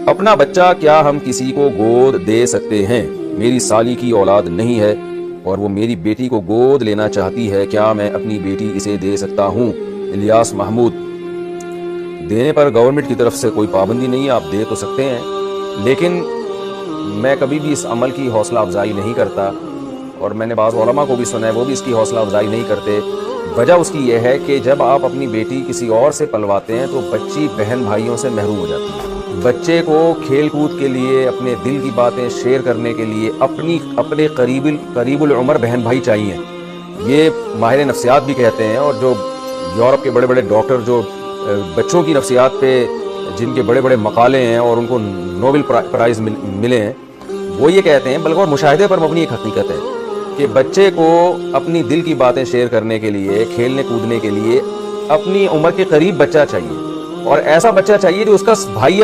अपना बच्चा क्या हम किसी को गोद दे सकते हैं? मेरी साली की औलाद नहीं है और वो मेरी बेटी को गोद लेना चाहती है, क्या मैं अपनी बेटी इसे दे सकता हूँ? इलियास महमूद। देने पर गवर्नमेंट की तरफ से कोई पाबंदी नहीं है, आप दे तो सकते हैं, लेकिन मैं कभी भी इस अमल की हौसला अफजाई नहीं करता और मैंने बाज़ उलमा को भी सुना है वो भी इसकी हौसला अफजाई नहीं करते। वजह उसकी यह है कि जब आप अपनी बेटी किसी और से पलवाते हैं तो बच्ची बहन भाइयों से महरूम हो जाती है। बच्चे को खेल कूद के लिए, अपने दिल की बातें शेयर करने के लिए अपने करीबुल उमर बहन भाई चाहिए। ये माहिर नफ्सियात भी कहते हैं, और जो यूरोप के बड़े बड़े डॉक्टर जो बच्चों की नफ्सियात पे जिनके बड़े बड़े मकाले हैं और उनको नोबेल प्राइज़ मिले हैं, वो ये कहते हैं, बल्कि और मुशाहिदे पर मबनी एक हकीकत है कि बच्चे को अपनी दिल की बातें शेयर करने के लिए, खेलने कूदने के लिए अपनी उम्र के करीब बच्चा चाहिए, और ऐसा बच्चा चाहिए जो उसका भाई